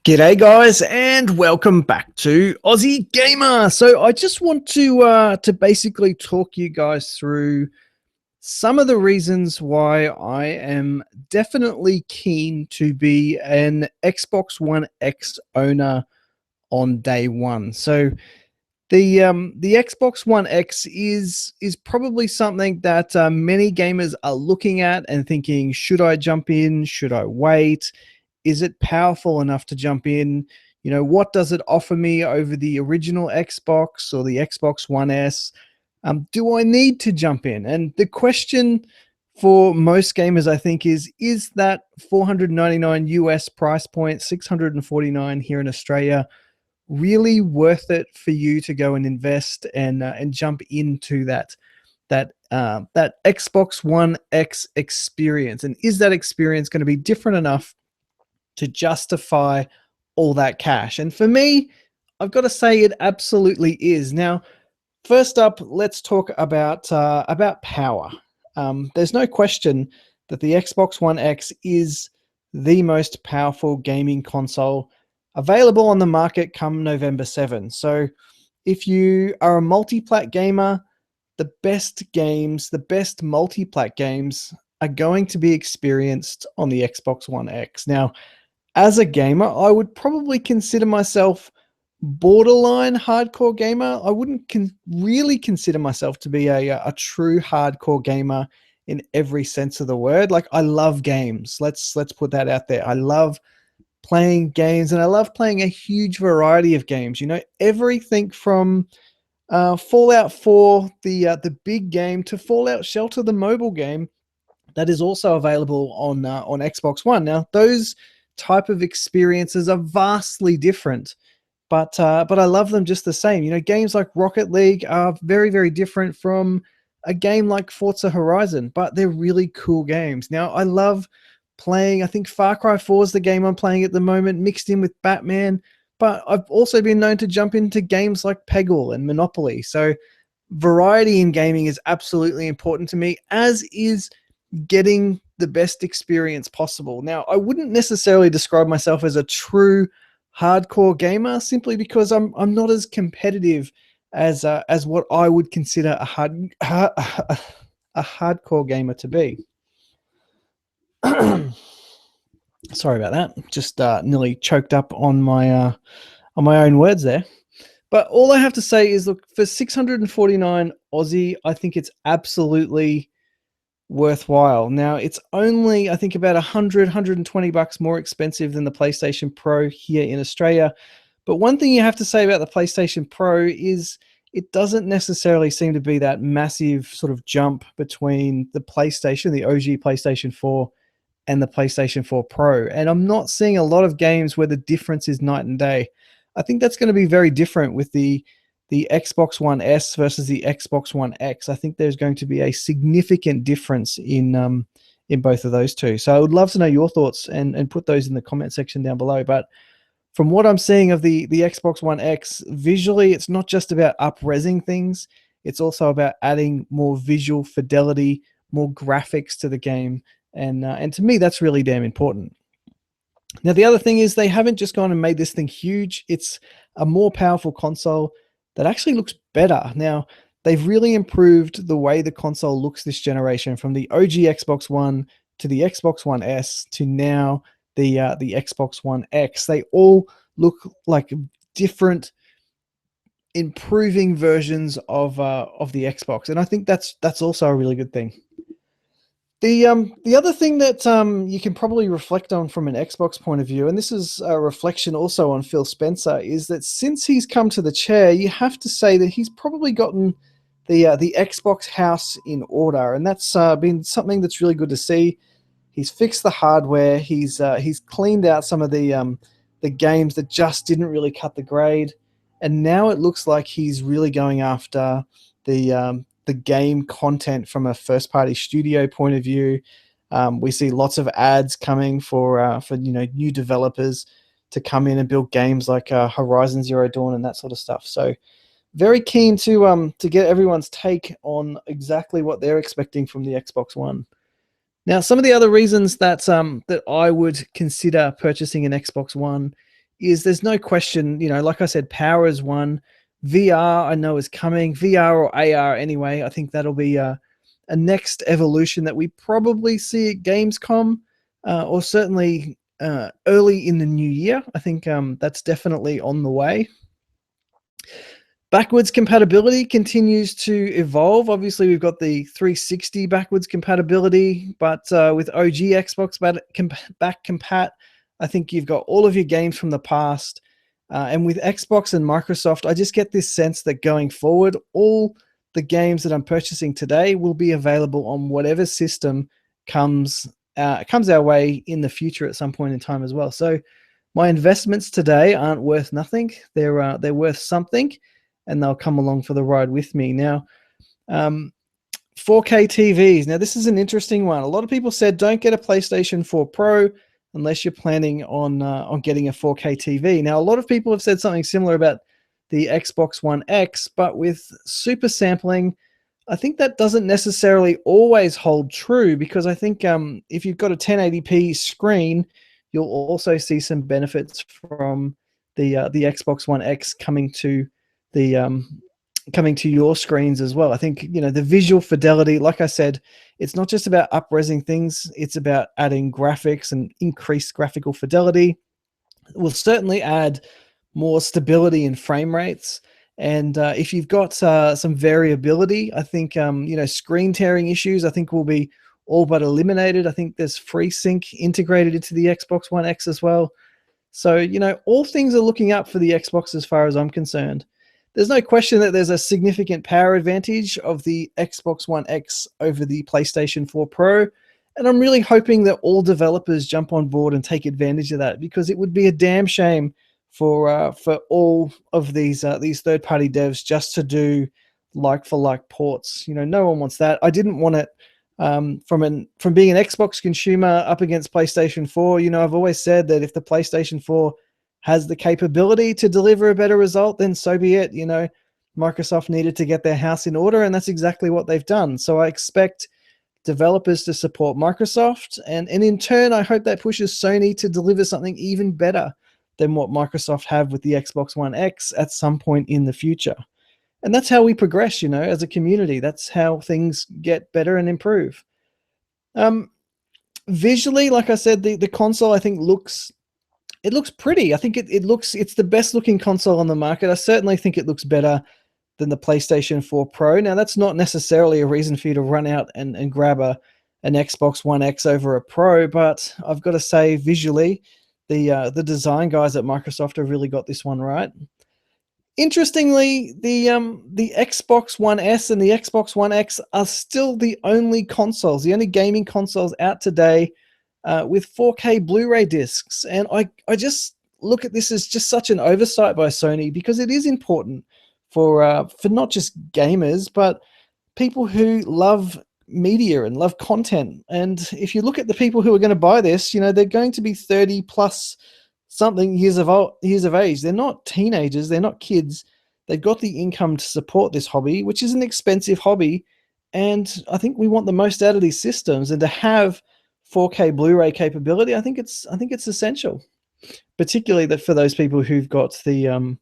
G'day guys and welcome back to Aussie Gamer. So I just want to basically talk you guys through some of the reasons why I am definitely keen to be an Xbox One X owner on day one. So the Xbox One X is probably something that many gamers are looking at and thinking, should I jump in? Should I wait? Is it powerful enough to jump in? You know, what does it offer me over the original Xbox or the Xbox One S? Do I need to jump in? And the question for most gamers, I think, is that 499 US price point, 649 here in Australia, really worth it for you to go and invest and jump into that Xbox One X experience? And is that experience going to be different enough to justify all that cash? And for me, I've got to say it absolutely is. Now, first up, let's talk about power. There's no question that the Xbox One X is the most powerful gaming console available on the market come November 7. So if you are a multi-plat gamer, the best games, the best multi-plat games are going to be experienced on the Xbox One X. Now, as a gamer, I would probably consider myself borderline hardcore gamer. I wouldn't really consider myself to be a true hardcore gamer in every sense of the word. Like, I love games. Let's put that out there. I love playing games, and I love playing a huge variety of games. You know, everything from Fallout 4, the big game, to Fallout Shelter, the mobile game that is also available on Xbox One. Now, those type of experiences are vastly different, but I love them just the same. You know, games like Rocket League are very, very different from a game like Forza Horizon, but they're really cool games. Now, I love playing, I think Far Cry 4 is the game I'm playing at the moment, mixed in with Batman, but I've also been known to jump into games like Peggle and Monopoly. So variety in gaming is absolutely important to me, as is getting the best experience possible. Now, I wouldn't necessarily describe myself as a true hardcore gamer, simply because I'm not as competitive as what I would consider a hardcore gamer to be. Sorry about that. Just nearly choked up on my own words there. But all I have to say is, look, for 649 Aussie, I think it's absolutely worthwhile. Now, it's only, I think, about 120 bucks more expensive than the PlayStation Pro here in Australia. But one thing you have to say about the PlayStation Pro is it doesn't necessarily seem to be that massive sort of jump between the PlayStation, the OG PlayStation 4, and the PlayStation 4 Pro. And I'm not seeing a lot of games where the difference is night and day. I think that's going to be very different with the Xbox One S versus the Xbox One X. I think there's going to be a significant difference in both of those two. So I would love to know your thoughts and put those in the comment section down below. But from what I'm seeing of the Xbox One X, visually, it's not just about up-resing things. It's also about adding more visual fidelity, more graphics to the game. And to me, that's really damn important. Now, the other thing is they haven't just gone and made this thing huge. It's a more powerful console that actually looks better. Now, they've really improved the way the console looks this generation, from the OG Xbox One to the Xbox One S to now the Xbox One X. They all look like different, improving versions of the Xbox, and I think that's also a really good thing. The other thing that you can probably reflect on from an Xbox point of view, and this is a reflection also on Phil Spencer, is that since he's come to the chair, you have to say that he's probably gotten the Xbox house in order, and that's been something that's really good to see. He's fixed the hardware. He's cleaned out some of the games that just didn't really cut the grade, and now it looks like he's really going after the game content from a first-party studio point of view. We see lots of ads coming for new developers to come in and build games like Horizon Zero Dawn and that sort of stuff. So very keen to get everyone's take on exactly what they're expecting from the Xbox One. Now, some of the other reasons that I would consider purchasing an Xbox One is there's no question, like I said, power is one. VR, I know, is coming. VR or AR anyway. I think that'll be a next evolution that we probably see at Gamescom, or certainly early in the new year. I think that's definitely on the way. Backwards compatibility continues to evolve. Obviously, we've got the 360 backwards compatibility, but with OG Xbox back compat, I think you've got all of your games from the past. And with Xbox and Microsoft, I just get this sense that going forward, all the games that I'm purchasing today will be available on whatever system comes our way in the future at some point in time as well. So my investments today aren't worth nothing. They're worth something, and they'll come along for the ride with me. Now, 4K TVs. Now, this is an interesting one. A lot of people said don't get a PlayStation 4 Pro unless you're planning on getting a 4K TV. Now, a lot of people have said something similar about the Xbox One X, but with super sampling, I think that doesn't necessarily always hold true, because I think if you've got a 1080p screen, you'll also see some benefits from the Xbox One X coming to your screens as well. I think, the visual fidelity, like I said, it's not just about up-resing things, it's about adding graphics and increased graphical fidelity. It will certainly add more stability in frame rates. And if you've got some variability, I think, screen tearing issues, I think will be all but eliminated. I think there's FreeSync integrated into the Xbox One X as well. So, all things are looking up for the Xbox as far as I'm concerned. There's no question that there's a significant power advantage of the Xbox One X over the PlayStation 4 Pro. And I'm really hoping that all developers jump on board and take advantage of that, because it would be a damn shame for all of these third-party devs just to do like-for-like ports. No one wants that. I didn't want it from being an Xbox consumer up against PlayStation 4. I've always said that if the PlayStation 4 has the capability to deliver a better result, then so be it. Microsoft needed to get their house in order, and that's exactly what they've done. So I expect developers to support Microsoft, and in turn, I hope that pushes Sony to deliver something even better than what Microsoft have with the Xbox One X at some point in the future. And that's how we progress, as a community. That's how things get better and improve. Visually, like I said, the console, I think, looks pretty. I think it's the best looking console on the market. I certainly think it looks better than the PlayStation 4 Pro. Now, that's not necessarily a reason for you to run out and grab an Xbox One X over a Pro, but I've got to say, visually, the design guys at Microsoft have really got this one right. Interestingly, the Xbox One S and the Xbox One X are still the only gaming consoles out today with 4K Blu-ray discs. And I just look at this as just such an oversight by Sony, because it is important for not just gamers, but people who love media and love content. And if you look at the people who are going to buy this, they're going to be 30 plus something years of age. They're not teenagers, they're not kids. They've got the income to support this hobby, which is an expensive hobby. And I think we want the most out of these systems, and to have 4K Blu-ray capability, I think it's essential, particularly for those people who've got the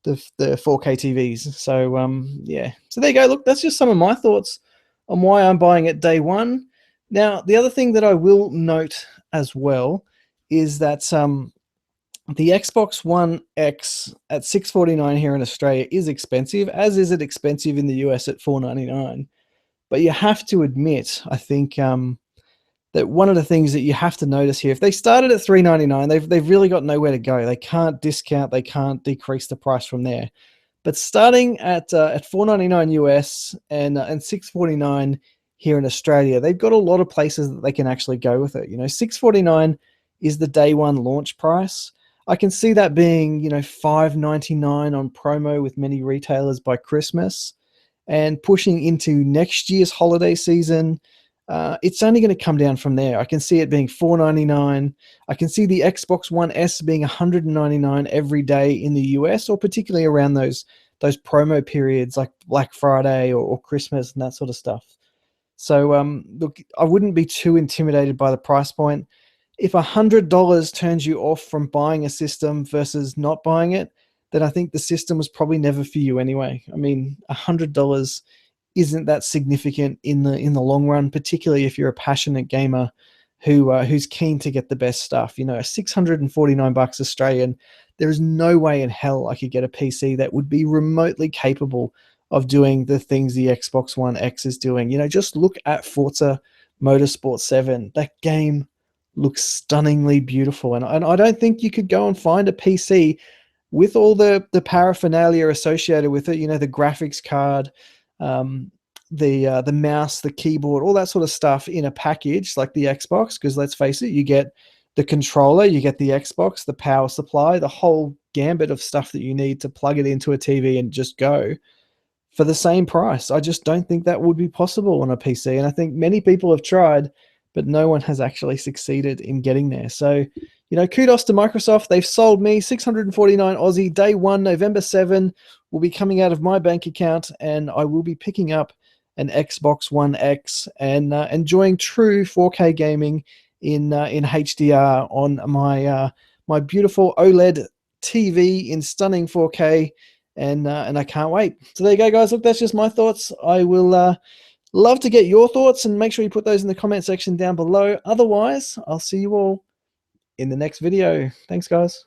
4K TVs. So yeah. So there you go. Look, that's just some of my thoughts on why I'm buying it day one. Now, the other thing that I will note as well is that the Xbox One X at $649 here in Australia is expensive, as is it expensive in the US at $499. But you have to admit, I think, that one of the things that you have to notice here, if they started at $399, they've really got nowhere to go. They can't discount, they can't decrease the price from there. But starting at $499 US and $649 here in Australia, they've got a lot of places that they can actually go with it. $649 is the day one launch price. I can see that being, $599 on promo with many retailers by Christmas, and pushing into next year's holiday season. It's only going to come down from there. I can see it being $499. I can see the Xbox One S being $199 every day in the US, or particularly around those promo periods like Black Friday or Christmas and that sort of stuff. So look, I wouldn't be too intimidated by the price point. if $100 turns you off from buying a system versus not buying it, then I think the system was probably never for you anyway. I mean, $100 isn't that significant in the long run, particularly if you're a passionate gamer who's keen to get the best stuff. You know, 649 bucks Australian. There is no way in hell I could get a PC that would be remotely capable of doing the things the Xbox One X is doing. You know, just look at Forza Motorsport 7. That game looks stunningly beautiful, and I don't think you could go and find a PC with all the paraphernalia associated with it. You know, the graphics card, um, the mouse, the keyboard, all that sort of stuff in a package like the Xbox. Because let's face it, you get the controller, you get the Xbox, the power supply, the whole gambit of stuff that you need to plug it into a TV and just go for the same price. I just don't think that would be possible on a PC. And I think many people have tried, but no one has actually succeeded in getting there. So, you know, kudos to Microsoft. They've sold me 649 Aussie. Day one, November 7, will be coming out of my bank account, and I will be picking up an Xbox One X and enjoying true 4K gaming in HDR on my my beautiful OLED TV in stunning 4K, and I can't wait. So there you go, guys. Look, that's just my thoughts. I will love to get your thoughts, and make sure you put those in the comment section down below. Otherwise, I'll see you all in the next video. Thanks, guys.